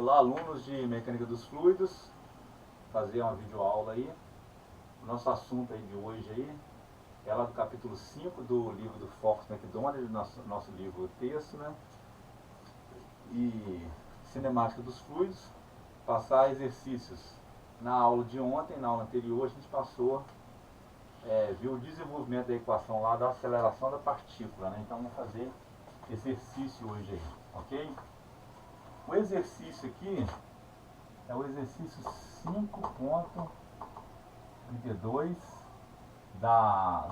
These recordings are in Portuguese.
Olá, alunos de Mecânica dos Fluidos, fazer uma videoaula aí. O nosso assunto aí de hoje aí é lá do capítulo 5 do livro do Fox McDonald, nosso livro texto, né? E cinemática dos fluidos, passar exercícios. Na aula de ontem, na aula anterior, a gente passou, viu o desenvolvimento da equação lá da aceleração da partícula, né? Então vamos fazer exercício hoje aí, ok? O exercício aqui é o exercício 5.32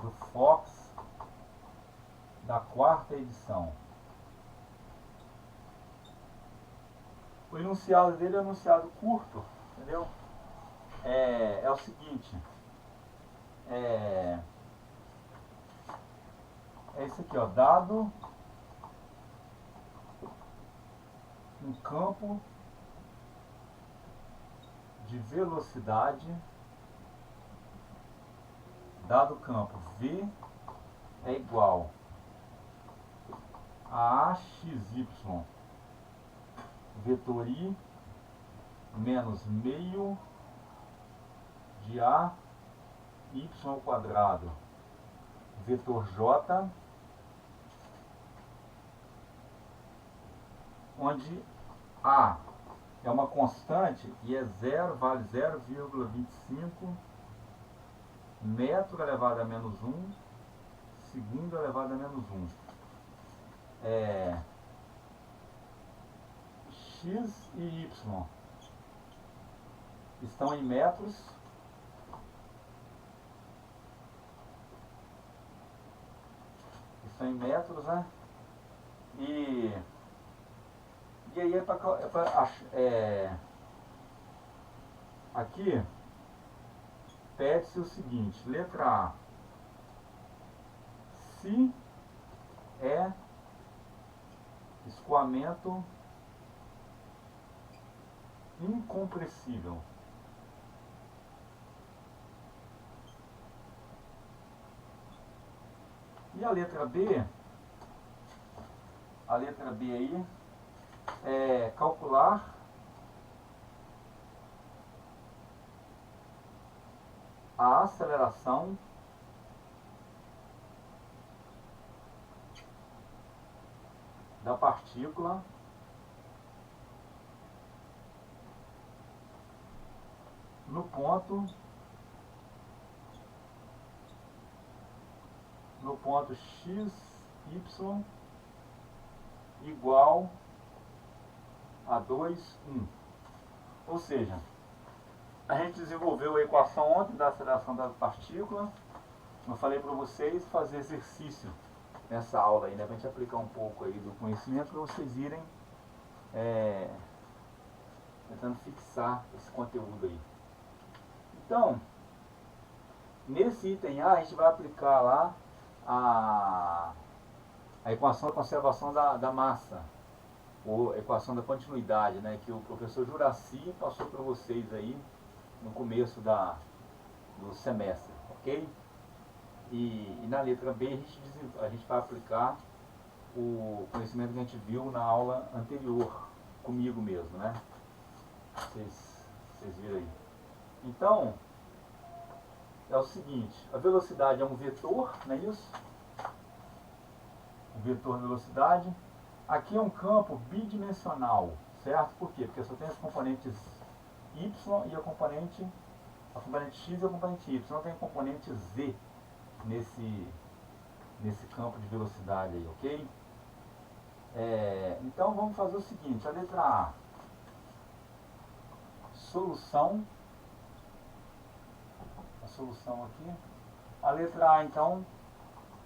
do Fox, da quarta edição. O enunciado dele é um enunciado curto, entendeu? É o seguinte, é isso aqui, ó, dado um campo de velocidade, dado o campo V é igual a AXY vetor I menos meio de AY quadrado vetor J, onde A é uma constante e vale 0,25 metro elevado a menos 1 segundo elevado a menos 1. X e Y estão em metros, né? E aí aqui pede-se o seguinte, letra A, se é escoamento incompressível. E a letra B aí é calcular a aceleração da partícula no ponto x, y igual a 2, 1. Ou seja, a gente desenvolveu a equação ontem da aceleração da partícula. Eu falei para vocês fazer exercício nessa aula aí, né? Para a gente aplicar um pouco aí do conhecimento para vocês irem tentando fixar esse conteúdo aí. Então, nesse item A, a gente vai aplicar lá a equação da conservação da massa, ou equação da continuidade, né, que o professor Juraci passou para vocês aí no começo do semestre, ok? E na letra B a gente vai aplicar o conhecimento que a gente viu na aula anterior, comigo mesmo, né? Vocês viram aí. Então, é o seguinte, a velocidade é um vetor, não é isso? O vetor velocidade. Aqui é um campo bidimensional, certo? Por quê? Porque só tem as componentes y e a componente x e a componente y. Não tem componente z nesse campo de velocidade aí, ok? Então vamos fazer o seguinte, a letra A, a solução aqui. A letra A, então,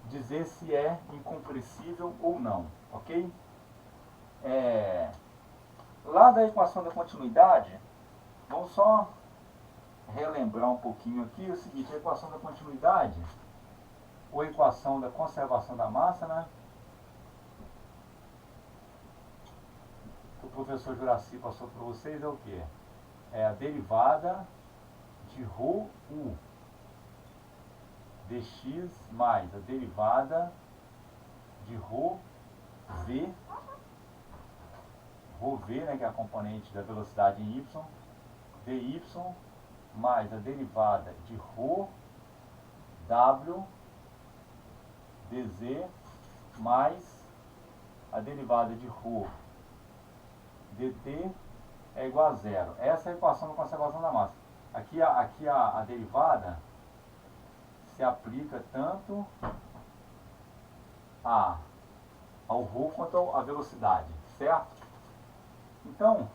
dizer se é incompressível ou não, ok? Lá da equação da continuidade, vamos só relembrar um pouquinho aqui o seguinte, a equação da continuidade, ou equação da conservação da massa, né? Que o professor Juraci passou para vocês é o quê? É a derivada de ρu dx mais a derivada de ρv rho v, né, que é a componente da velocidade em y, dy mais a derivada de rho w dz mais a derivada de rho dt é igual a zero. Essa é a equação da conservação da massa. Aqui a derivada se aplica tanto ao rho quanto à velocidade, certo? Então,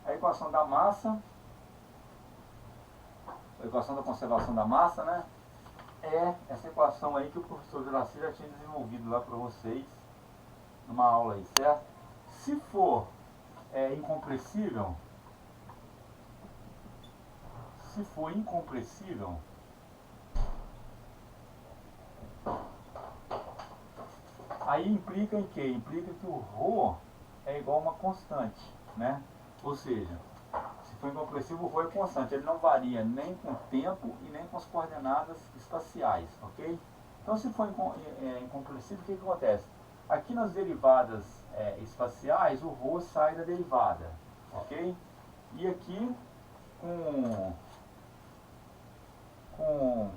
a equação da massa, a equação da conservação da massa, né, é essa equação aí que o professor Juraci já tinha desenvolvido lá para vocês numa aula aí, certo? Se for incompressível, aí implica em quê? Implica que o ρ é igual a uma constante, né? Ou seja, se for incompressível, o ρ é constante, ele não varia nem com o tempo e nem com as coordenadas espaciais, ok? Então, se for incompressível, o que acontece? Aqui nas derivadas espaciais, o ρ sai da derivada, ok? E aqui, com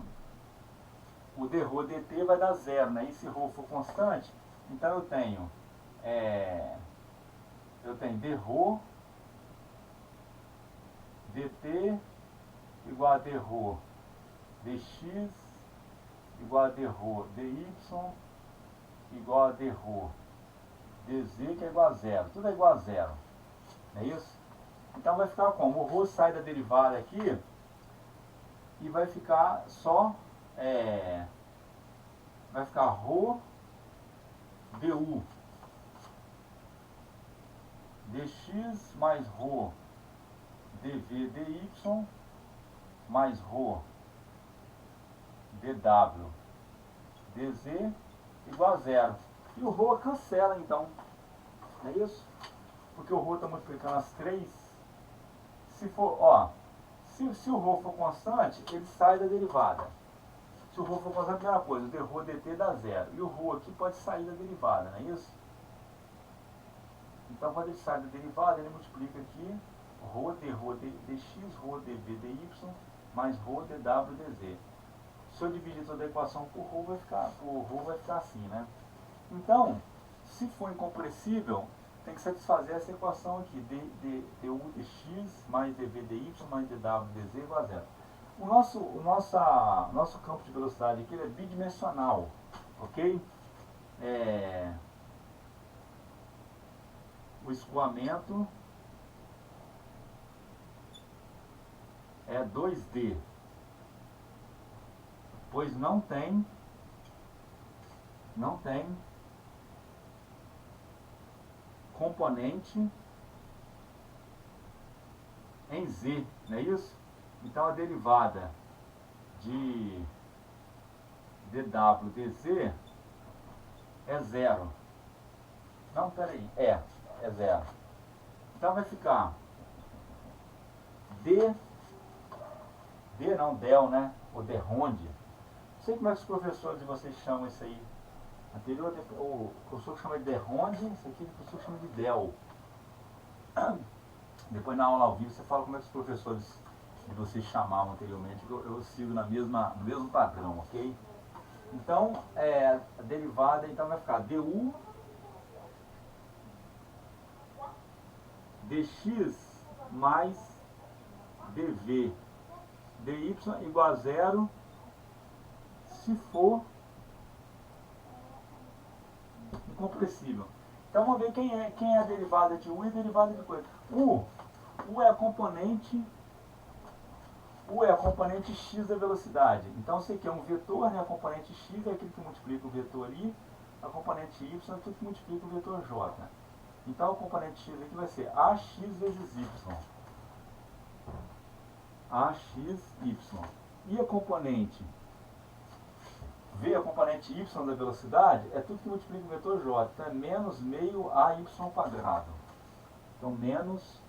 o dρ dt vai dar zero, né? E se ρ for constante, então eu tenho dρ dt igual a dρ dx igual a dρ dy igual a dρ dz, que é igual a zero. Tudo é igual a zero, não é isso? Então vai ficar como? O ρ sai da derivada aqui e vai ficar só vai ficar ρ du dx mais ρ dv dy mais ρ dw dz igual a zero. E o ρ cancela então, não é isso? Porque o ρ está multiplicando as três. Se for, se o ρ for constante, ele sai da derivada. Se o ρ for constante, a primeira coisa, o dρ dt dá zero. E o ρ aqui pode sair da derivada, não é isso? Então, quando ele sai da derivada, ele multiplica aqui ρ dρ dx, ρ dv dy, mais ρ dw dz. Se eu dividir toda a equação por ρ, vai ficar assim, né? Então, se for incompressível, tem que satisfazer essa equação aqui, du dx mais dv dy mais dw dz igual a zero. O nosso campo de velocidade aqui é bidimensional, ok? O escoamento é 2D, pois não tem componente em Z, não é isso? Então a derivada de dw dz é zero. Não, peraí, é zero. Então vai ficar del, né? Ou derronde. Não sei como é que os professores de vocês chamam isso aí. Anterior, o professor chama de derronde, isso aqui o professor chama de del. Depois na aula ao vivo você fala como é que os professores de vocês chamavam anteriormente, eu sigo no mesmo padrão, ok? Então, a derivada então vai ficar du dx mais dv dy igual a zero se for incompressível. Então vamos ver quem é a derivada de u e a derivada de coisa. U é a componente x da velocidade. Então isso aqui é um vetor, né? A componente x é aquilo que multiplica o vetor i, a componente y é aquilo que multiplica o vetor j. Então a componente x aqui vai ser ax vezes y. Ax, y. E a componente V, a componente y da velocidade, é tudo que multiplica o vetor j. Então é menos meio ay quadrado. Então menos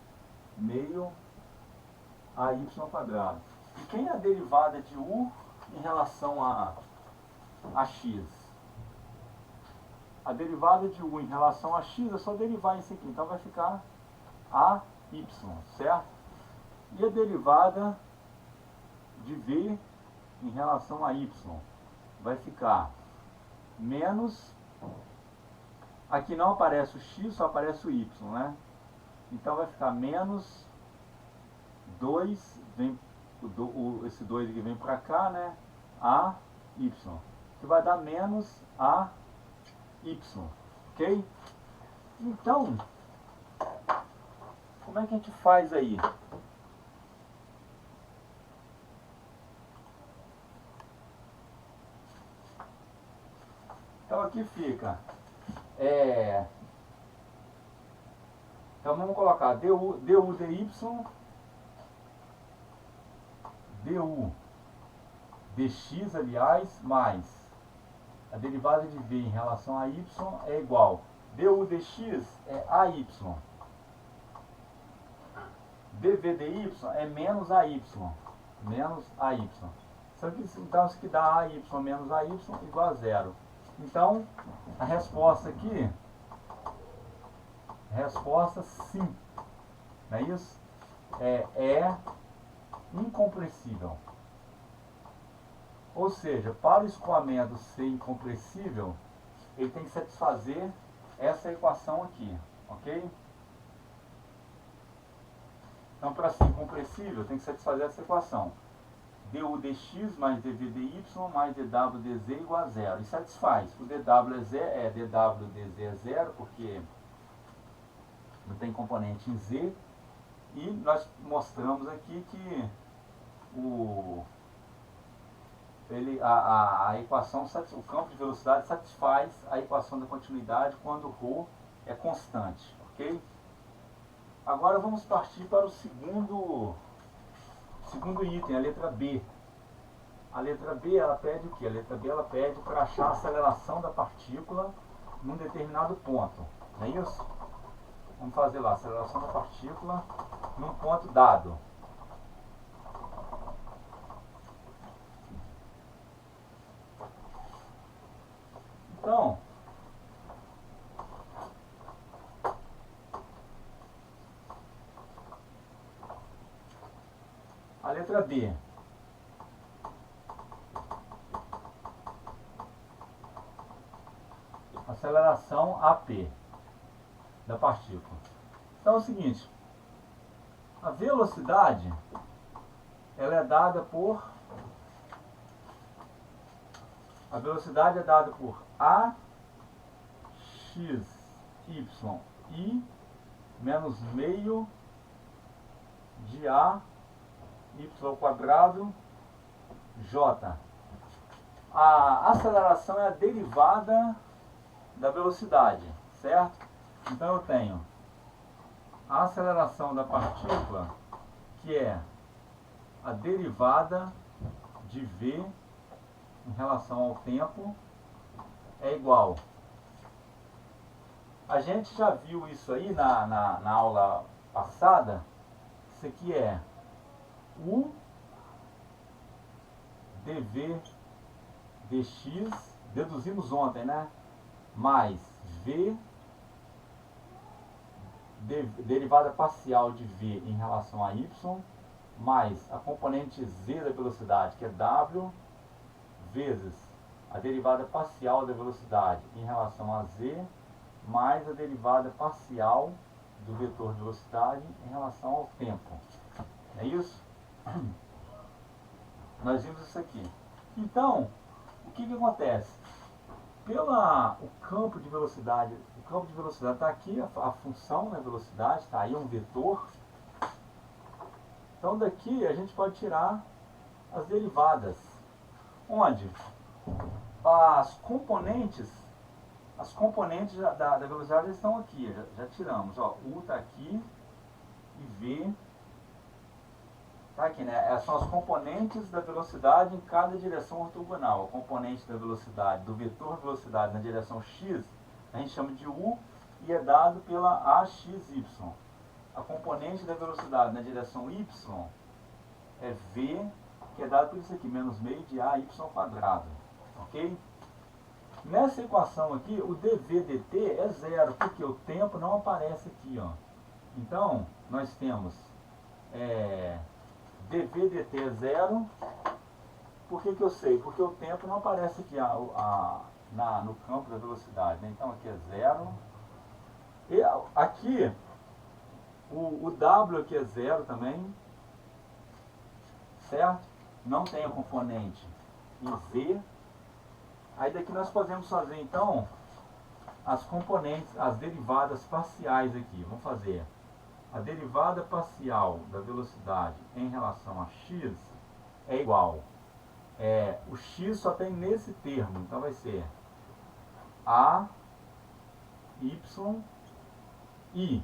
meio ay quadrado. E quem é a derivada de u em relação a x? A derivada de u em relação a x é só derivar isso aqui. Então vai ficar AY, certo? E a derivada de V em relação a Y vai ficar menos, aqui não aparece o X, só aparece o Y, né? Então vai ficar menos 2, esse 2 aqui vem para cá, né? AY, que vai dar menos AY, ok? Então, como é que a gente faz aí? Então aqui fica, então vamos colocar du dy, du dx, aliás, mais a derivada de v em relação a y é igual, du dx é ay, dv dy é menos ay, então isso aqui dá ay menos ay igual a zero. Então a resposta aqui, resposta sim, não é isso? É incompressível. Ou seja, para o escoamento ser incompressível, ele tem que satisfazer essa equação aqui, ok? Então, para ser incompressível, tem que satisfazer essa equação. du dx mais dv dy mais dw dz igual a zero. E satisfaz. O dw dz é zero, porque não tem componente em z. E nós mostramos aqui que a equação, o campo de velocidade satisfaz a equação da continuidade quando ρ é constante, ok? Agora vamos partir para o segundo item, a letra B. A letra B, ela pede o quê? A letra B, ela pede para achar a aceleração da partícula num determinado ponto, não é isso? Vamos fazer lá, aceleração da partícula num ponto dado. Então, a letra B. Aceleração AP da partícula. Então é o seguinte, a velocidade ela é dada por AXY I menos meio de AY quadrado J. A aceleração é a derivada da velocidade, certo? Então eu tenho a aceleração da partícula, que é a derivada de v em relação ao tempo, é igual. A gente já viu isso aí na aula passada. Isso aqui é u dv dx, deduzimos ontem, né? Mais v, derivada parcial de v em relação a y, mais a componente z da velocidade, que é w, vezes a derivada parcial da velocidade em relação a z, mais a derivada parcial do vetor de velocidade em relação ao tempo. É isso? Nós vimos isso aqui. Então, o que acontece? O campo de velocidade está aqui, a função da velocidade, está aí um vetor. Então daqui a gente pode tirar as derivadas, onde as componentes da velocidade estão aqui, já tiramos, ó, U está aqui e V está aqui, né? São as componentes da velocidade em cada direção ortogonal. A componente da velocidade, do vetor velocidade na direção x, a gente chama de U e é dado pela AXY. A componente da velocidade na direção y é V, que é dado por isso aqui, menos meio de AY quadrado, ok? Nessa equação aqui, o dv dt é zero, porque o tempo não aparece aqui, ó. Então, nós temos dv dt é zero. Por que eu sei? Porque o tempo não aparece aqui no campo da velocidade, né? Então aqui é zero. E aqui, o w aqui é zero também, certo? Não tem a componente em z. Aí daqui nós podemos fazer então as componentes, as derivadas parciais aqui. Vamos fazer a derivada parcial da velocidade em relação a x é igual. O x só tem nesse termo, então vai ser a y i.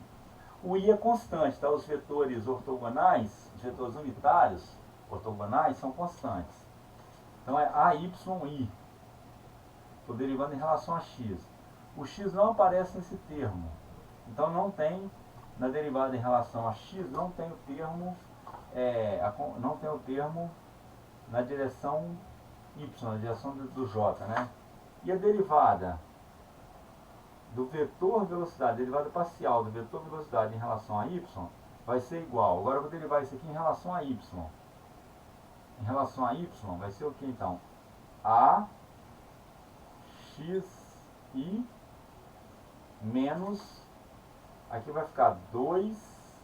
O i é constante, tá? Os vetores ortogonais, os vetores unitários ortogonais são constantes. Então é a y i. Estou derivando em relação a x. O x não aparece nesse termo. Então não tem, na derivada em relação a x, não tem o termo, não tem o termo na direção y, na direção do j, né? E a derivada do vetor velocidade, derivada parcial do vetor velocidade em relação a y, vai ser igual. Agora eu vou derivar isso aqui em relação a y. Em relação a y, vai ser o que então? A xi menos, aqui vai ficar 2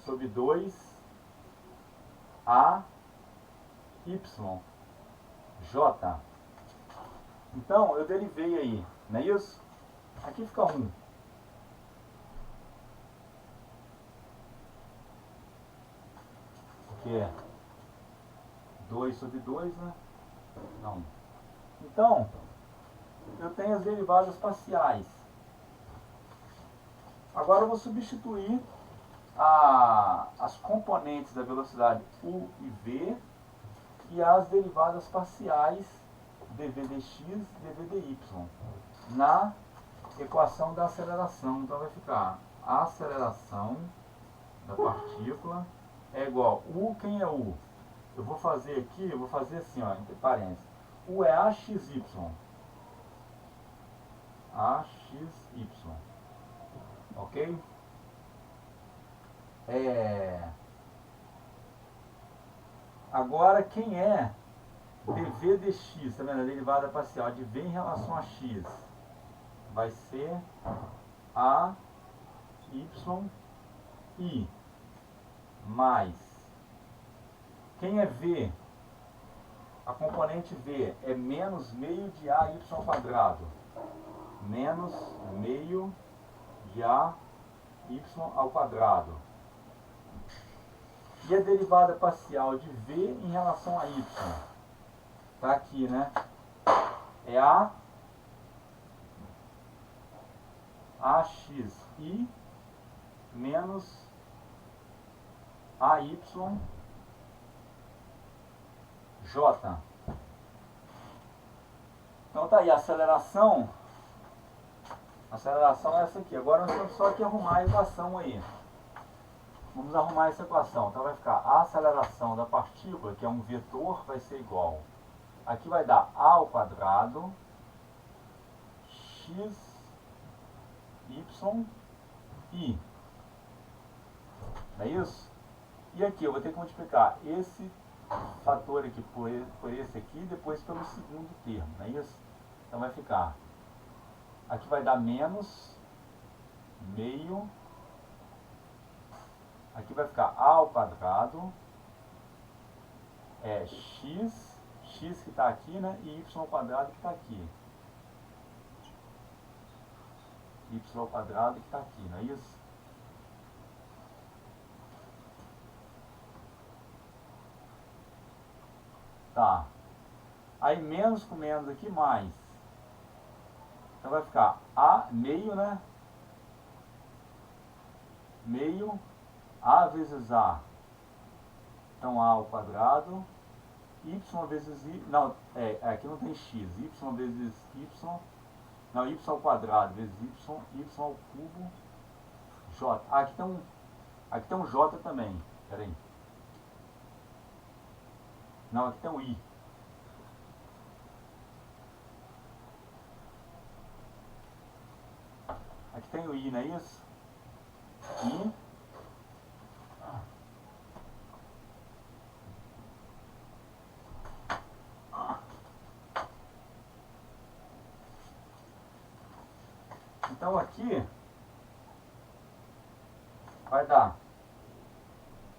sobre 2 a y j. Então eu derivei aí, não é isso? Aqui fica 1. Porque é 2 sobre 2, né? Não. Então, eu tenho as derivadas parciais. Agora eu vou substituir as componentes da velocidade u e v e as derivadas parciais dv dx, dv dy na equação da aceleração. Então vai ficar a aceleração da partícula é igual u. Quem é u? Eu vou fazer aqui, eu vou fazer assim, ó, entre parênteses. U é axy. AXY. Ok? Agora, quem é dv dx, tá vendo? A derivada parcial de v em relação a x vai ser a y mais. Quem é v? A componente v é menos meio de ay quadrado. Menos meio de ay ao quadrado. E a derivada parcial de v em relação a y? Está aqui, né? É a axi menos ay j. Então tá aí, a aceleração é essa aqui. Agora nós temos só que arrumar a equação aí. Vamos arrumar essa equação. Então vai ficar a aceleração da partícula, que é um vetor, vai ser igual. Aqui vai dar a ao quadrado x y i. Não é isso? E aqui eu vou ter que multiplicar esse fator aqui por esse aqui e depois pelo segundo termo. Não é isso? Então vai ficar. Aqui vai dar menos meio. Aqui vai ficar a ao quadrado. X que está aqui, né? E y ao quadrado que está aqui. Y ao quadrado que está aqui, não é isso? Tá. Aí menos com menos aqui, mais. Então vai ficar a meio, né? Meio a vezes a. Então a ao quadrado. Y vezes i. Não, aqui não tem x. Y vezes y. Não, y ao quadrado vezes y ao cubo, j. Aqui tem um j também. Pera aí. Não, aqui tem um i. Aqui tem o i, não é isso? E então aqui vai dar.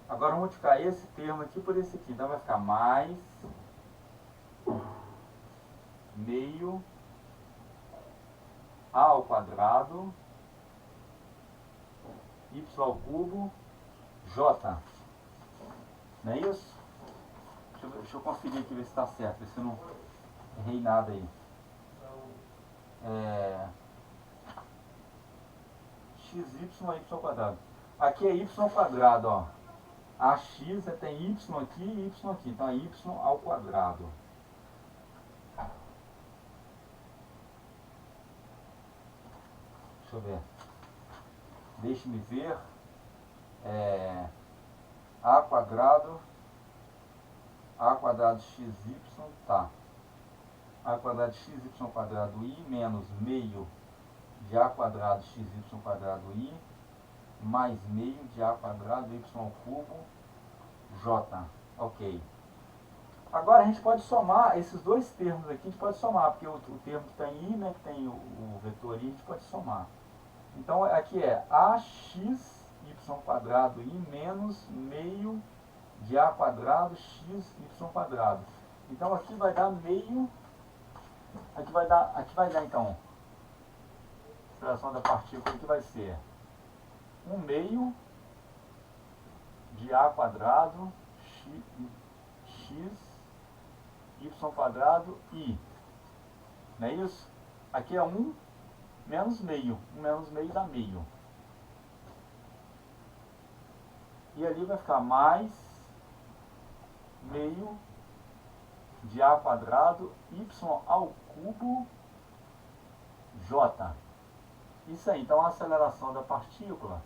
Agora vamos multiplicar esse termo aqui por esse aqui. Então vai ficar mais meio a ao quadrado y ao cubo j. Não é isso? Deixa eu conferir aqui, ver se está certo, ver se eu não errei nada aí. Xy a y ao quadrado. Aqui é y ao quadrado, ó. A x tem y aqui e y aqui. Então é y ao quadrado. Deixa eu ver. Deixe-me ver. A quadrado xy, tá. A quadrado xy ao quadrado i menos meio de a quadrado xy ao quadrado i mais meio de a quadrado y ao cubo j. Ok. Agora a gente pode somar esses dois termos aqui, a gente pode somar, porque o termo que está em i, né, que tem o vetor i, a gente pode somar. Então aqui é ax y quadrado i menos meio de a quadrado x y quadrado. Então aqui vai dar meio, aqui vai dar então, a fração da partícula que vai ser 1 meio de a quadrado x y quadrado i. Não é isso? Aqui é 1 menos meio. 1 menos meio dá meio. E ali vai ficar mais meio de a quadrado y ao cubo j. Isso aí, então a aceleração da partícula,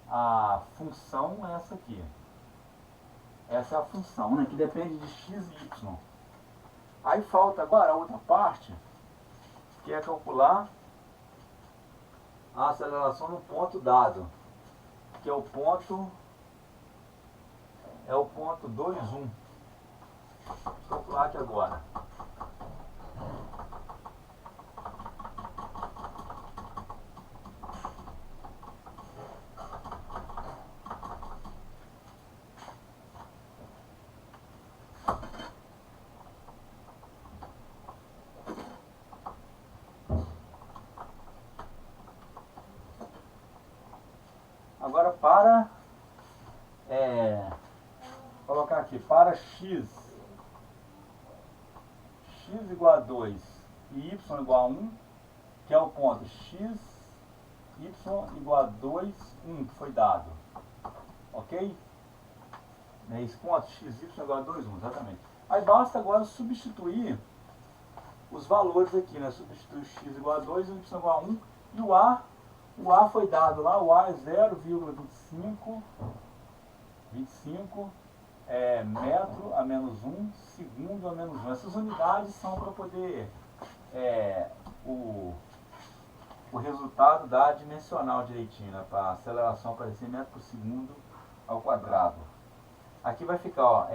a função é essa aqui. Essa é a função, né, que depende de x e y. Aí falta agora a outra parte, que é calcular a aceleração no ponto dado, que é o ponto 2, 1. Vou calcular aqui agora. Agora para colocar aqui, para x igual a 2 e y igual a 1, que é o ponto x, y igual a 2, 1, que foi dado. Ok? Esse ponto x, y igual a 2, 1, exatamente. Aí basta agora substituir os valores aqui, né? Substituir x igual a 2 e y igual a 1. E o A foi dado lá, o A é 0,25 metro a menos 1, segundo a menos 1. Essas unidades são para poder o resultado dar dimensional direitinho, né? Para a aceleração aparecer metro por segundo ao quadrado. Aqui vai ficar, ó,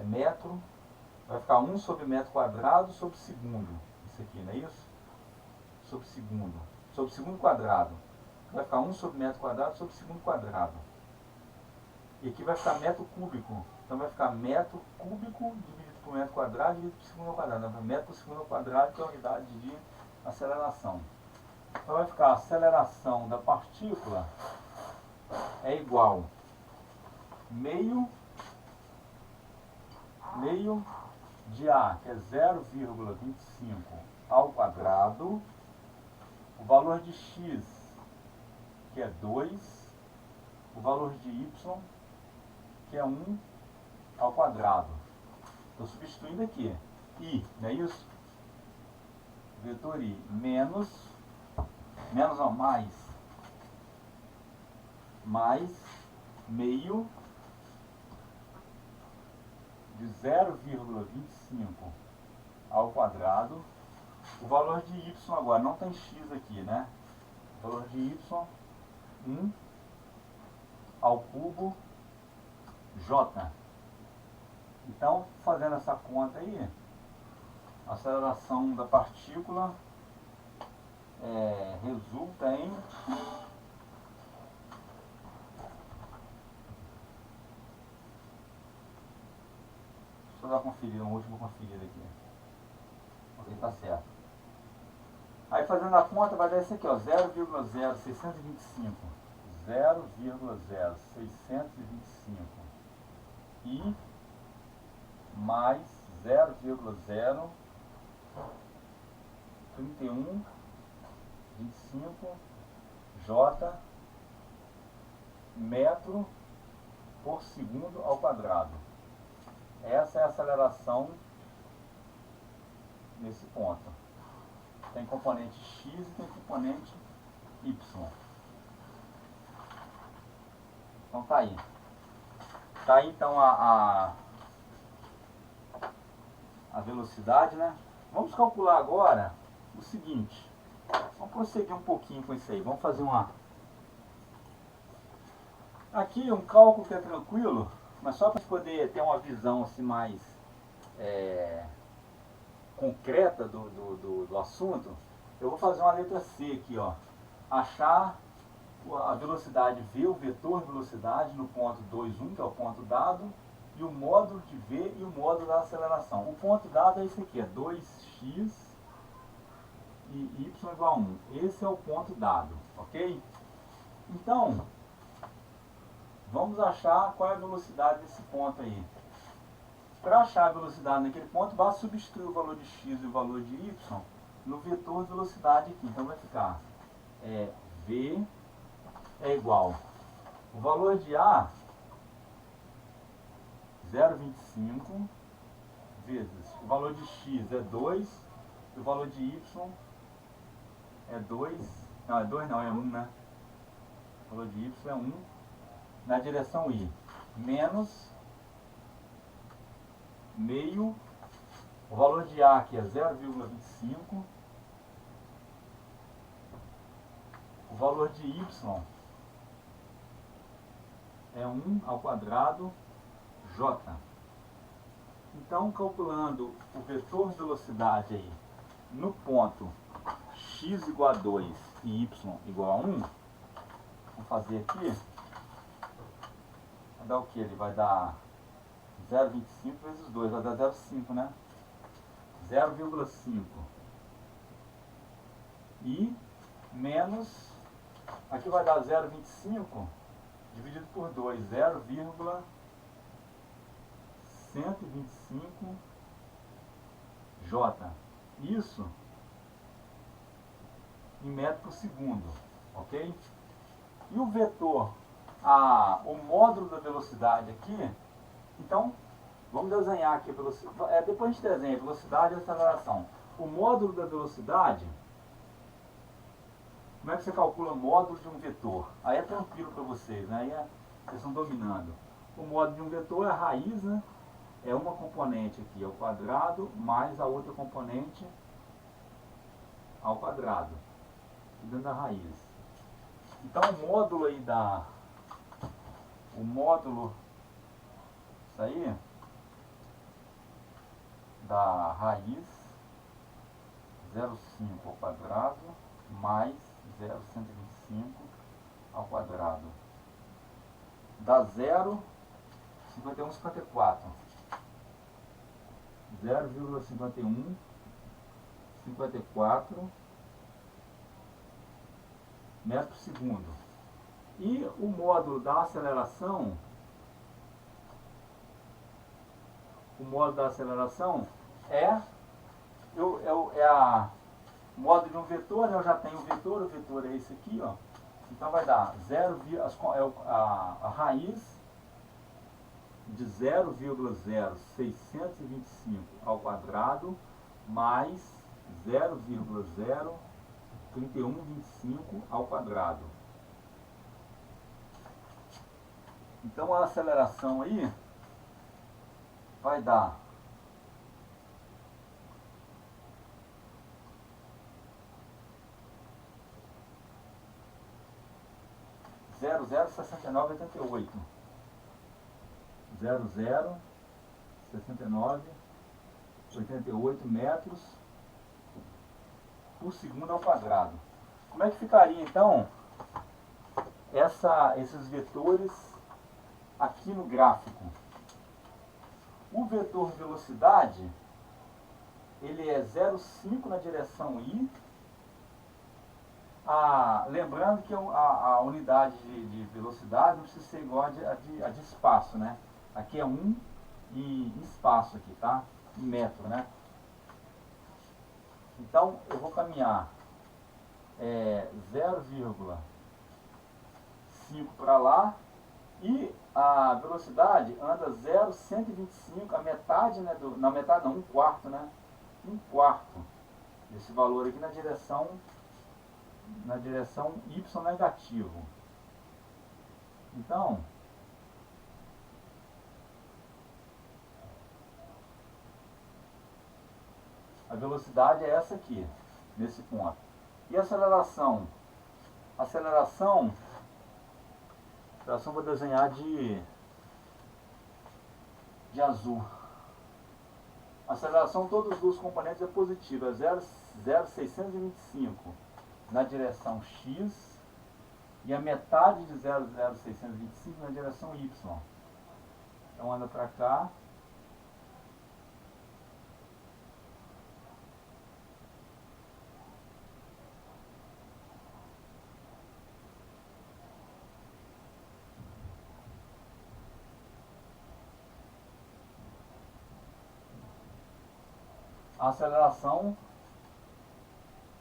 metro, vai ficar 1 sobre metro quadrado sobre segundo. Isso aqui, não é isso? Sobre segundo quadrado. Vai ficar 1 sobre metro quadrado sobre segundo quadrado. E aqui vai ficar metro cúbico. Então vai ficar metro cúbico dividido por metro quadrado dividido por segundo ao quadrado. Metro por segundo ao quadrado, que é a unidade de aceleração. Então vai ficar a aceleração da partícula é igual meio de A, que é 0,25 ao quadrado, o valor de x, que é 2, o valor de y, que é 1 ao quadrado. Estou substituindo aqui. I, não é isso? Vetor I menos não, mais meio de 0,25 ao quadrado. O valor de y agora, não tem x aqui, né? O valor de y, 1 ao cubo J. Então, fazendo essa conta aí, a aceleração da partícula resulta em deixa eu dar uma conferida, uma última conferida aqui. Ok, tá certo. Aí fazendo a conta vai dar isso aqui, ó, 0,0625. 0,0625 e mais 0,3125 J metro por segundo ao quadrado. Essa é a aceleração nesse ponto. Tem componente x e tem componente y. Então tá aí. Tá aí então a velocidade, né? Vamos calcular agora o seguinte. Vamos prosseguir um pouquinho com isso aí. Vamos fazer uma... Aqui um cálculo que é tranquilo, mas só para poder ter uma visão assim mais concreta do assunto, eu vou fazer uma letra C aqui, ó. Achar a velocidade V, o vetor de velocidade no ponto 2, 1, que é o ponto dado, e o módulo de V e o módulo da aceleração. O ponto dado é esse aqui, é 2x e y igual a 1. Esse é o ponto dado, ok? Então, vamos achar qual é a velocidade desse ponto aí. Para achar a velocidade naquele ponto, basta substituir o valor de x e o valor de y no vetor de velocidade aqui. Então vai ficar V é igual. O valor de A, 0,25 vezes. O valor de x é 2. E o valor de y é 2. Não, é 2 não, é 1, né? O valor de y é 1 na direção I. Menos meio. O valor de A aqui é 0,25. O valor de y é 1 ao quadrado J. Então, calculando o vetor de velocidade aí no ponto x igual a 2 e y igual a 1, vamos fazer aqui, vai dar o que? Ele vai dar 0,25 vezes 2, vai dar 0,5, né? 0,5 e menos, aqui vai dar 0,25 dividido por 2, 0,125 J. Isso em metro por segundo, ok? E o vetor, o módulo da velocidade aqui, então, vamos desenhar aqui a velocidade, depois a gente desenha a velocidade e a aceleração. O módulo da velocidade, como é que você calcula o módulo de um vetor? Aí é tranquilo para vocês, né? Aí vocês estão dominando. O módulo de um vetor é a raiz, né? É uma componente aqui ao quadrado, mais a outra componente ao quadrado, dentro da raiz. Então o módulo aí isso aí, da raiz 0,5 ao quadrado, mais 0,125 ao quadrado. Dá 0,51, 54. 0,51, 54 metros por segundo. E o módulo da aceleração, o módulo de um vetor, né? Eu já tenho o vetor é esse aqui, ó. Então vai dar a raiz de 0,0625 ao quadrado mais 0,03125 ao quadrado. Então a aceleração aí vai dar 0,0625 006988. 006988 metros por segundo ao quadrado. Como é que ficaria então esses vetores aqui no gráfico? O vetor velocidade, ele é 0,5 na direção I. Lembrando que a unidade de velocidade não precisa ser igual a de espaço, né? Aqui é 1 e espaço aqui, tá? Em metro, né? Então, eu vou caminhar 0,5 para lá e a velocidade anda 0,125, a metade, né? Na metade não, um quarto, né? Um quarto desse valor aqui na direção y negativo. Então, a velocidade é essa aqui, nesse ponto. E a aceleração? A aceleração vou desenhar de azul. A aceleração, todos os componentes é positiva, é 0,625 na direção x e a metade de 0,625 na direção y. Então anda para cá. A aceleração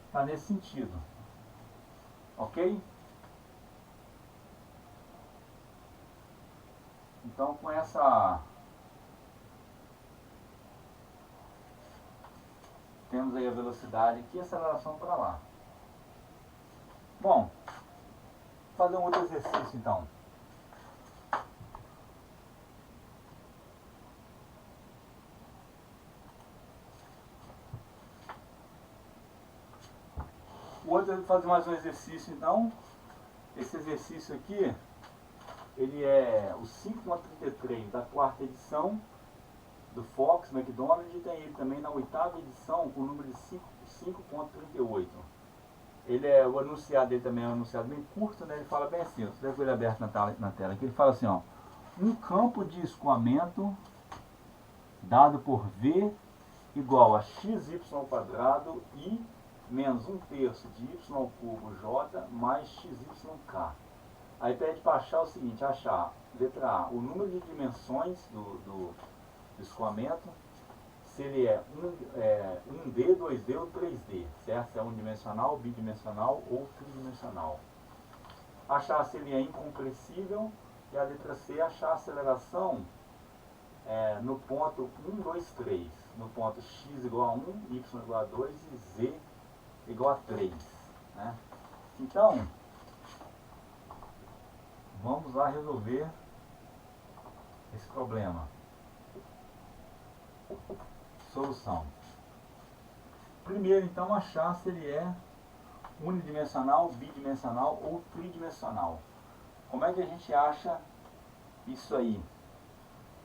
está nesse sentido, ok? Então com essa temos aí a velocidade aqui e a aceleração para lá. Bom, vou fazer um outro exercício então. O outro é fazer mais um exercício então. Esse exercício aqui, ele é o 5.33 da quarta edição do Fox McDonald, e tem ele também na oitava edição com o número de 5.38. O enunciado dele também é um enunciado bem curto, né? Ele fala bem assim, você deve ver ele aberto na tela aqui, ele fala assim, ó, um campo de escoamento dado por V igual a xy ao quadrado e menos 1/3 de y ao cubo j mais xyk. Aí pede para achar o seguinte, achar, letra A, o número de dimensões do escoamento, se ele é 1D, 2D ou 3D, certo? Se é unidimensional, bidimensional ou tridimensional. Achar se ele é incompressível, e a letra C, achar a aceleração no ponto 1, 2, 3, no ponto x igual a 1, y igual a 2 e z igual a 3, né? Então, vamos lá resolver esse problema. Solução. Primeiro, então, achar se ele é unidimensional, bidimensional ou tridimensional. Como é que a gente acha isso aí?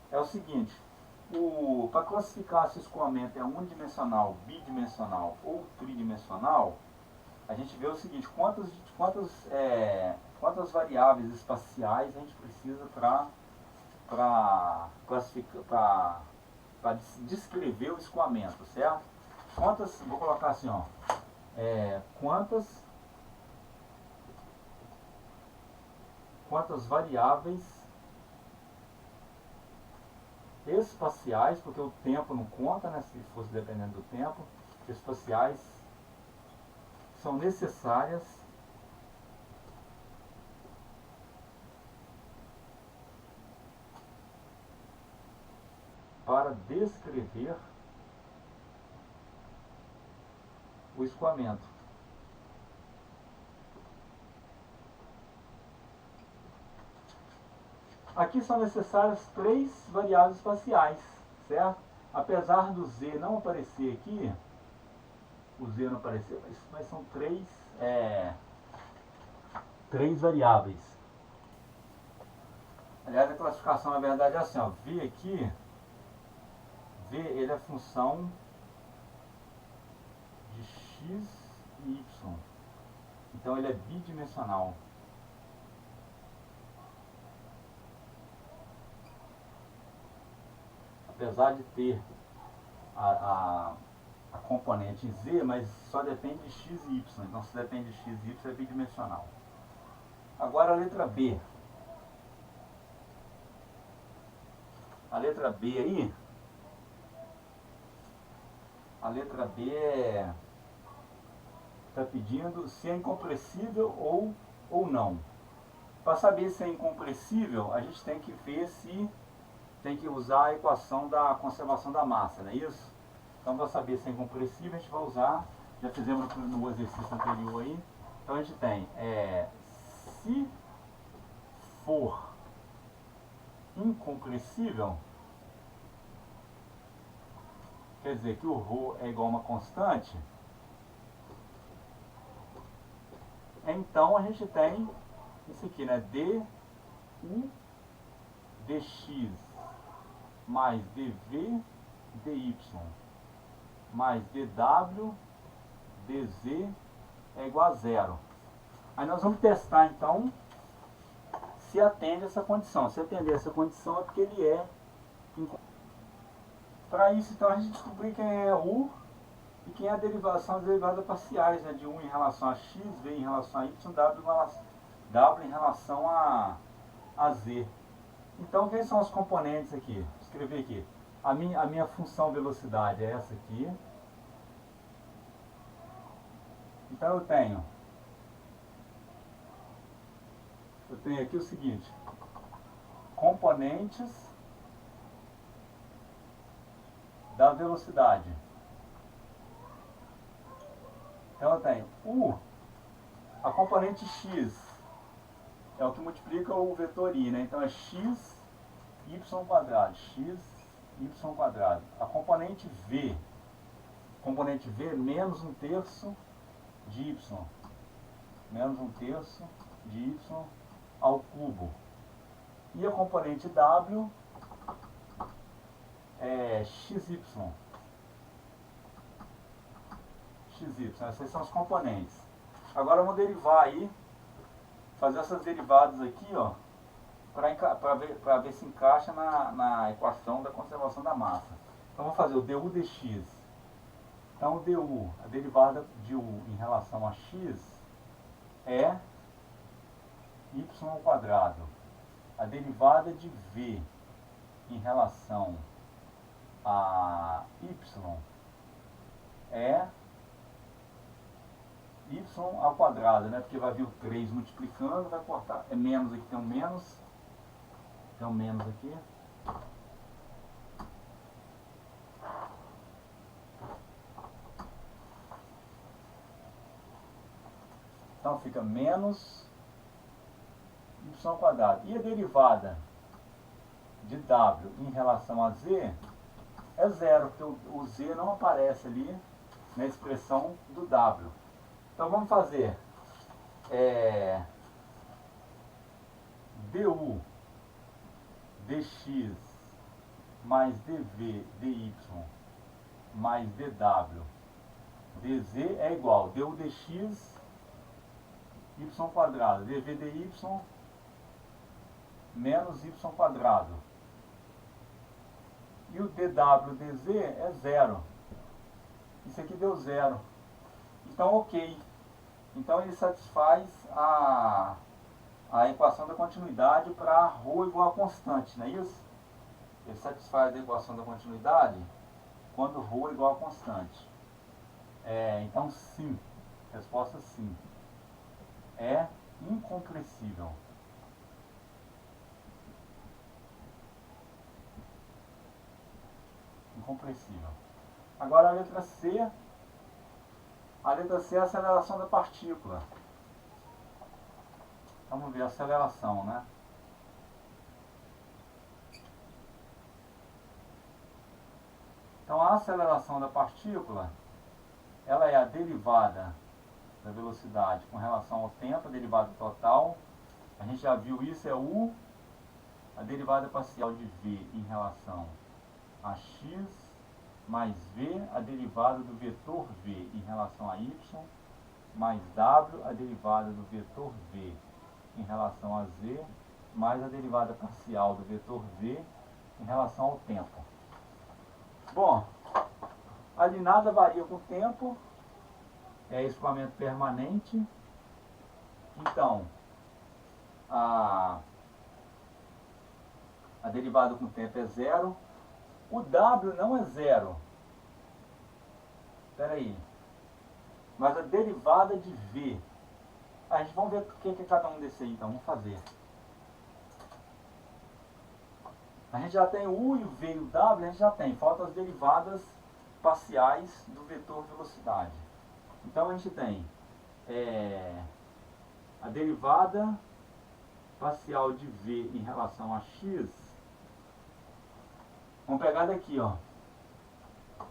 É o seguinte, para classificar se o escoamento é unidimensional, bidimensional ou tridimensional, a gente vê o seguinte, quantas variáveis espaciais a gente precisa para classificar, para descrever o escoamento, certo? Vou colocar assim, ó, quantas variáveis espaciais, porque o tempo não conta, né, se fosse dependendo do tempo, espaciais são necessárias para descrever o escoamento. Aqui são necessárias 3 variáveis espaciais, certo? Apesar do Z não aparecer aqui, o Z não aparecer, mas são três variáveis. Aliás, a classificação na verdade é assim, ó, V aqui, V ele é função de x e y. Então ele é bidimensional. Apesar de ter a componente z, mas só depende de x e y. Então se depende de x e y é bidimensional. Agora a letra B. A letra B aí, a letra B está pedindo se é incompressível ou não. Para saber se é incompressível, a gente tem que ver se tem que usar a equação da conservação da massa, não é isso? Então, para saber se é incompressível, a gente vai usar, já fizemos no exercício anterior aí. Então, a gente tem, se for incompressível, quer dizer que o ρ é igual a uma constante, então a gente tem isso aqui, né? du dx mais dv dy mais dw dz é igual a zero. Aí nós vamos testar então se atende essa condição. Se atender essa condição é porque ele é incompressível. Para isso, então, a gente descobrir quem é u e quem é a derivação das derivadas parciais, né? De 1 em relação a x, v em relação a y, w em relação a z. Então, quem são os componentes aqui? Vou escrever aqui. A minha função velocidade é essa aqui. Então, eu tenho aqui o seguinte. Componentes da velocidade. Então eu tenho a componente x é o que multiplica o vetor i, né? Então é x y quadrado, A componente v menos 1/3 de y, ao cubo. E a componente w é xy. Esses são os componentes. Agora vamos derivar aí, fazer essas derivadas aqui, ó, para ver se encaixa na equação da conservação da massa. Então vamos fazer o du dx. Então o du, a derivada de u em relação a x é y ao quadrado. A derivada de v em relação a y é y ao quadrado, né? Porque vai vir o 3 multiplicando, vai cortar. É menos aqui, tem um menos. Tem um menos aqui. Então fica menos y ao quadrado. E a derivada de w em relação a z é zero, porque o z não aparece ali na expressão do w. Então vamos fazer du dx mais dv dy mais dw dz é igual du dx y quadrado, dv dy menos y quadrado. E o dw dz é zero. Isso aqui deu zero. Então, ok. Então, ele satisfaz a equação da continuidade para ρ igual a constante, não é isso? Ele satisfaz a equação da continuidade quando ρ igual a constante. Então, sim. Resposta sim. É incompressível. Incompressível. Agora a letra C. A letra C é a aceleração da partícula. Vamos ver a aceleração, né? Então a aceleração da partícula, ela é a derivada da velocidade com relação ao tempo, a derivada total. A gente já viu isso, é u a derivada parcial de v em relação a x mais v, a derivada do vetor v em relação a y, mais w, a derivada do vetor v em relação a z, mais a derivada parcial do vetor v em relação ao tempo. Bom, ali nada varia com o tempo, é escoamento permanente, então a derivada com o tempo é zero, o w não é zero, espera aí, mas a derivada de v, a gente vamos ver o que é cada um desses aí, então, vamos fazer. A gente já tem o u e o v e o w, a gente já tem, faltam as derivadas parciais do vetor velocidade. Então a gente tem a derivada parcial de v em relação a x. Vamos pegar daqui, ó,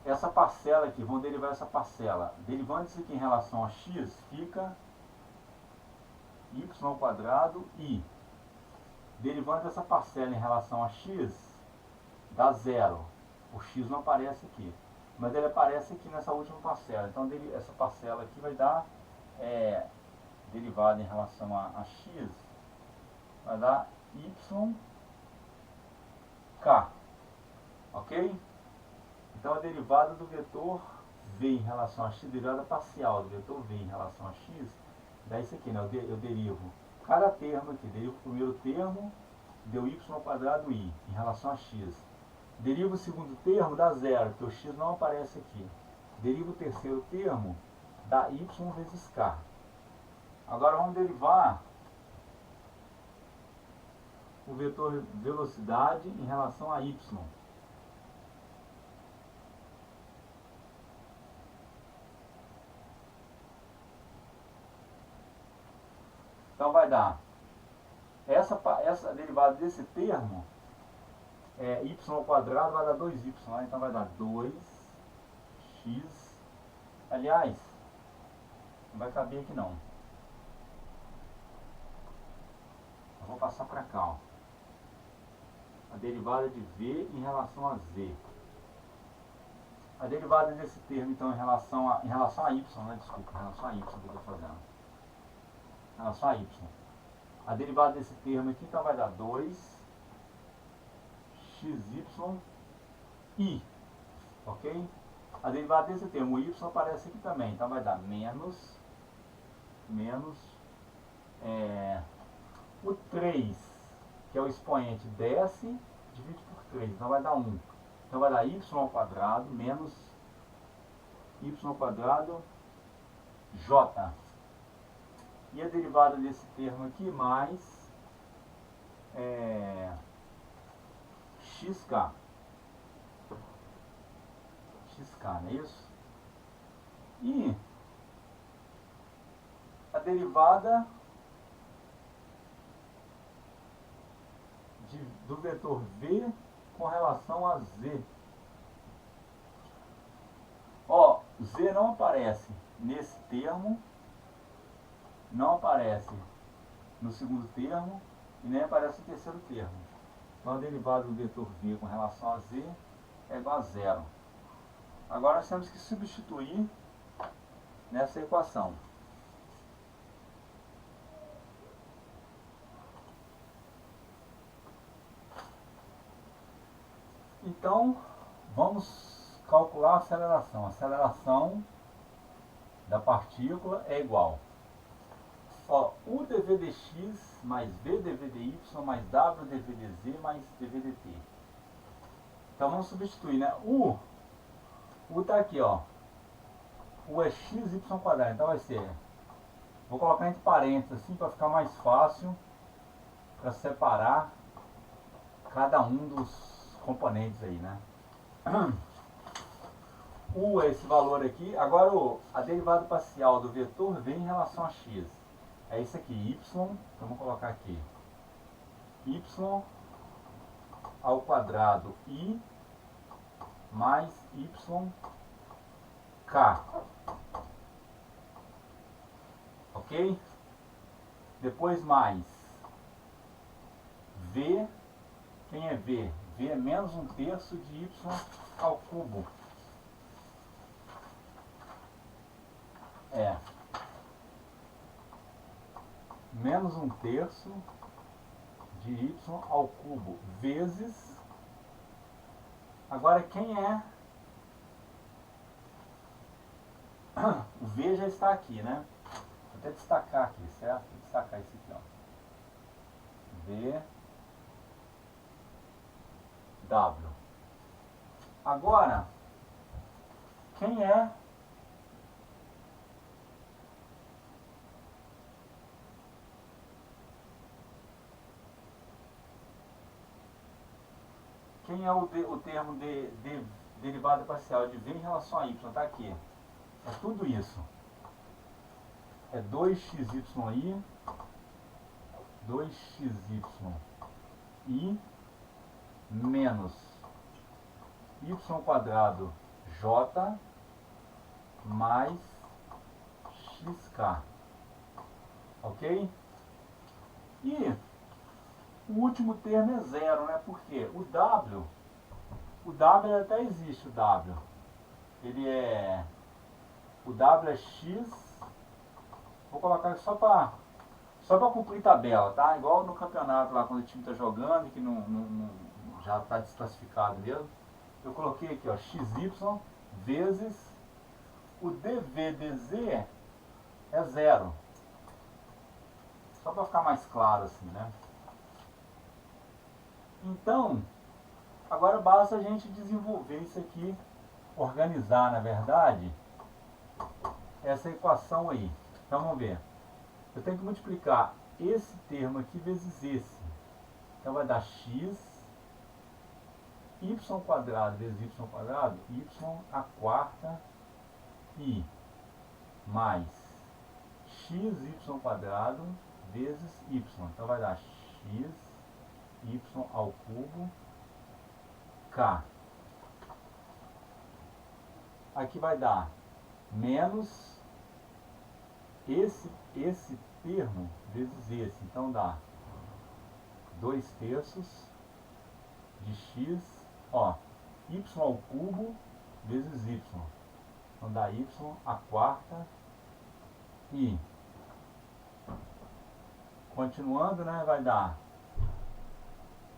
essa parcela aqui, vamos derivar essa parcela. Derivando isso aqui em relação a x, fica y² e derivando essa parcela em relação a x, dá zero. O x não aparece aqui, mas ele aparece aqui nessa última parcela. Então essa parcela aqui vai dar derivada em relação a x, vai dar yk. Ok? Então a derivada do vetor v em relação a x, derivada parcial do vetor v em relação a x, dá isso aqui, né? Eu derivo cada termo aqui, derivo o primeiro termo, deu y² i em relação a x. Derivo o segundo termo, dá zero, porque o x não aparece aqui. Derivo o terceiro termo, dá y vezes k. Agora vamos derivar o vetor velocidade em relação a y. Então vai dar essa derivada desse termo, y² vai dar 2y, né? Então vai dar 2x, aliás, não vai caber aqui não. Eu vou passar para cá, ó. A derivada de v em relação a z. A derivada desse termo, então, em relação a y, né? Desculpa, em relação a y que eu estou fazendo. Em relação a y. A derivada desse termo aqui, então, vai dar 2xy, ok? A derivada desse termo, o y aparece aqui também, então vai dar menos o 3, que é o expoente, desce, divide por 3, então vai dar 1. Então vai dar y² menos y² j. E a derivada desse termo aqui mais xk. Xk, não é isso? E a derivada do vetor v com relação a z. Ó, z não aparece nesse termo, não aparece no segundo termo e nem aparece no terceiro termo. Então a derivada do vetor v com relação a z é igual a zero. Agora nós temos que substituir nessa equação. Então, vamos calcular a aceleração. A aceleração da partícula é igual, ó, u dv dx mais v dv dy mais w dv dz mais dv dt. Então vamos substituir, né? U está aqui, ó. U é xy², então vai ser, vou colocar entre parênteses assim para ficar mais fácil para separar cada um dos componentes aí, né? U é esse valor aqui. Agora a derivada parcial do vetor v em relação a x. É isso aqui, y, então vamos colocar aqui, y² i mais yk. Ok? Depois mais v Quem é v? V é menos 1/3 de y ao cubo. É menos 1/3 de y ao cubo vezes. Agora quem é? O v já está aqui, né? Vou até destacar aqui, certo? Vou destacar isso aqui, ó. V W. Agora, quem é o termo de derivada parcial de v em relação a y? Está aqui. É tudo isso. É 2xy, 2xy menos y² j mais xk. Ok? E o último termo é zero, né? Porque o W até existe, o W. Ele é... O W é x. Vou colocar aqui só para cumprir tabela, tá? Igual no campeonato lá, quando o time está jogando, que já está desclassificado mesmo. Eu coloquei aqui, ó, xy vezes o dv/dz é zero. Só para ficar mais claro assim, né? Então, agora basta a gente desenvolver isso aqui, organizar, na verdade, essa equação aí. Então vamos ver. Eu tenho que multiplicar esse termo aqui vezes esse. Então vai dar x y² vezes y², y² i mais xy² vezes y. Então vai dar x y² k. Aqui vai dar menos esse termo vezes esse. Então dá 2/3 de x, ó, y³ vezes y. Então dá y² i. Continuando, né, vai dar...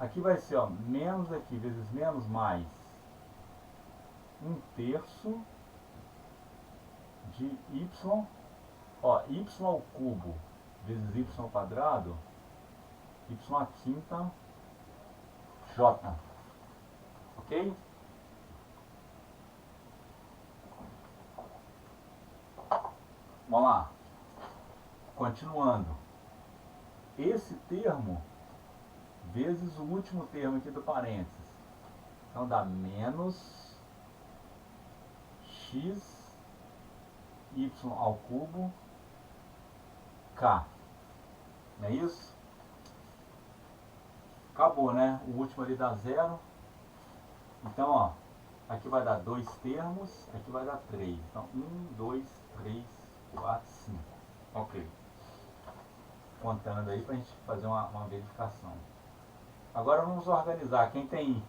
Aqui vai ser, ó, menos aqui vezes menos mais 1/3 de y, ó, y³ vezes y², y5 j. Ok? Vamos lá. Continuando. Esse termo vezes o último termo aqui do parênteses. Então dá menos x y³ k. Não é isso? Acabou, né? O último ali dá zero. Então, ó, aqui vai dar 2 termos, aqui vai dar 3. Então, 1, 2, 3, 4, 5. Ok. Contando aí para a gente fazer uma verificação. Agora vamos organizar. Quem tem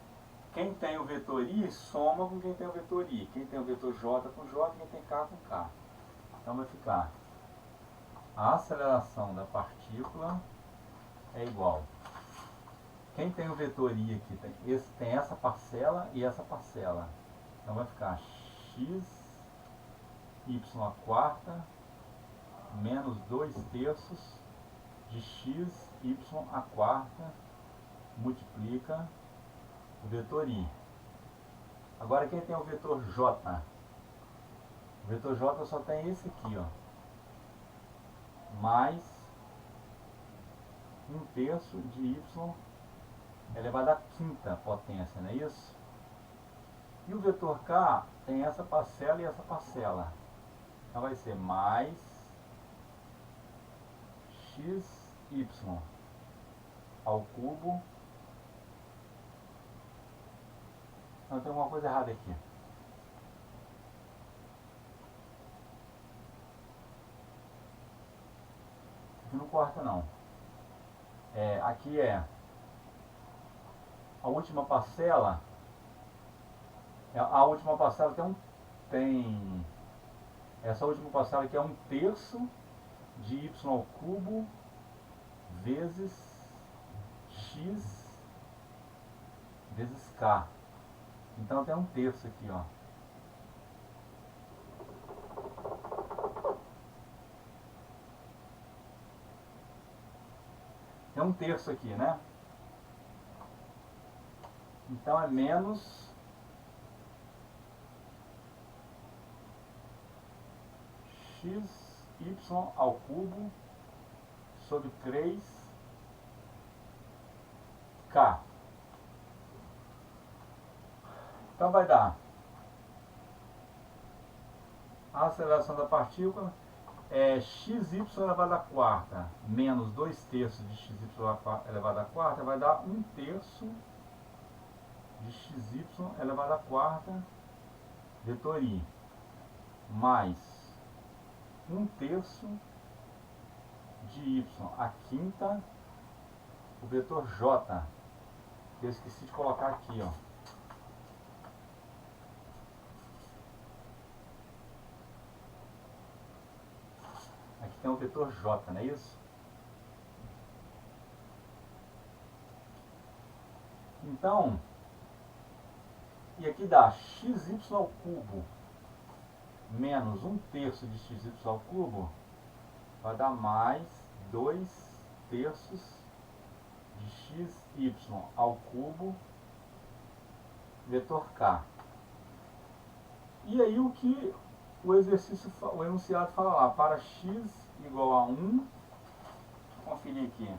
o vetor i, soma com quem tem o vetor i. Quem tem o vetor j com j, quem tem k com k. Então vai ficar a aceleração da partícula é igual. Quem tem o vetor i aqui, tem essa parcela e essa parcela. Então vai ficar x y² menos 2/3 de x y² multiplica o vetor i. Agora quem tem o vetor j? O vetor j só tem esse aqui, ó, mais 1/3 de y elevado à quinta potência, não é isso? E o vetor k tem essa parcela e essa parcela. Então vai ser mais xy ao cubo. Não, tem alguma coisa errada aqui. Aqui não corta não. Aqui é a última parcela, tem essa última parcela aqui é 1/3 de y ao cubo vezes x vezes k. Então tem 1/3 aqui, ó. Tem 1/3 aqui, né? Então é menos xy ao cubo sobre 3k. Então vai dar a aceleração da partícula é xy elevado à quarta menos 2/3 de xy elevado à quarta, vai dar 1/3 de xy elevado à quarta vetor i mais 1/3 de y à quinta o vetor j, que eu esqueci de colocar aqui, ó. Aqui tem o vetor j, não é isso? Então, e aqui dá xy ao cubo menos 1/3 de xy ao cubo, vai dar mais 2/3 de xy ao cubo vetor k. E aí o que o exercício, o enunciado fala lá, para x igual a 1, deixa eu conferir aqui,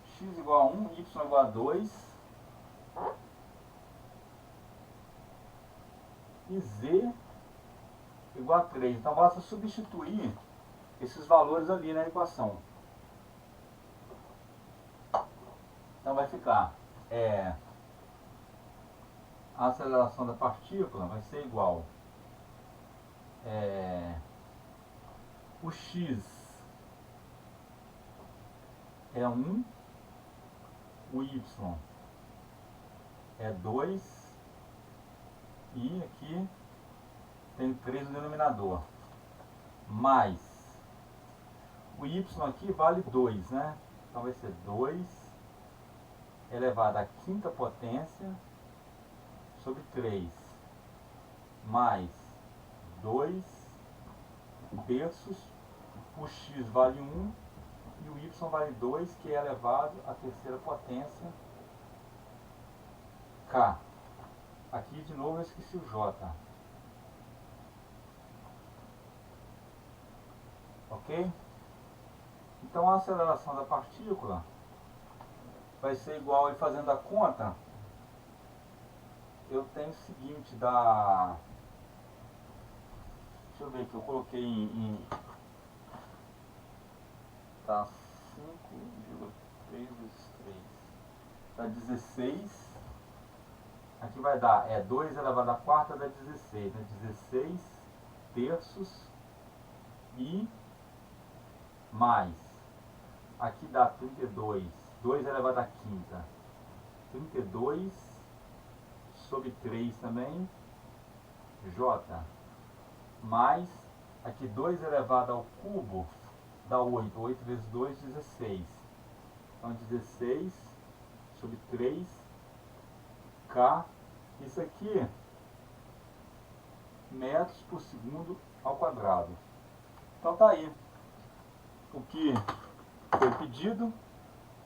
x igual a 1, y igual a 2, e z igual a 3. Então basta substituir esses valores ali na equação. Então vai ficar, a aceleração da partícula vai ser igual, o x é 1, o y é 2, e aqui tem 3 no denominador, mais o y aqui vale 2, né? Então vai ser 2 elevado à quinta potência sobre 3, mais 2/3, o x vale 1 e o y vale 2, que é elevado à terceira potência k. Aqui de novo eu esqueci o j. Ok? Então a aceleração da partícula vai ser igual, e fazendo a conta, eu tenho o seguinte, deixa eu ver que eu coloquei tá 5,3 vezes 3, dá 16, aqui vai dar, 2 elevado à quarta dá 16, né? 16/3 e mais, aqui dá 32, 2 elevado à quinta, 32 sobre 3 também, j, mais, aqui 2 elevado ao cubo, dá 8, 8 vezes 2, 16. Então 16 sobre 3, k, isso aqui, metros por segundo ao quadrado. Então tá aí. O que foi pedido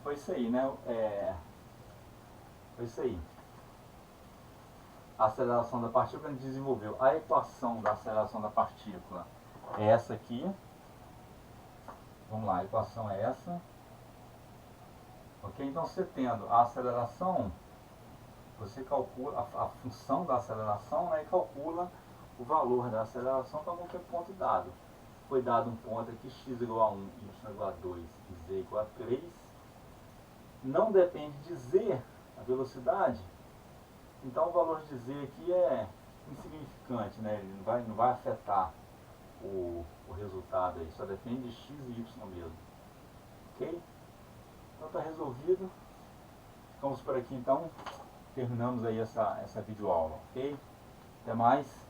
foi isso aí, né? Foi isso aí. A aceleração da partícula, a gente desenvolveu a equação da aceleração da partícula. É essa aqui. Vamos lá, a equação é essa. Ok? Então, você tendo a aceleração, você calcula a função da aceleração, né, e calcula o valor da aceleração para qualquer ponto dado. Foi dado um ponto aqui, x igual a 1, y igual a 2 e z igual a 3. Não depende de z, a velocidade. Então o valor de z aqui é insignificante, né? Ele não vai afetar o resultado aí, só depende de x e y mesmo. Ok? Então está resolvido. ficamos por aqui então. Terminamos aí essa videoaula, ok? Até mais.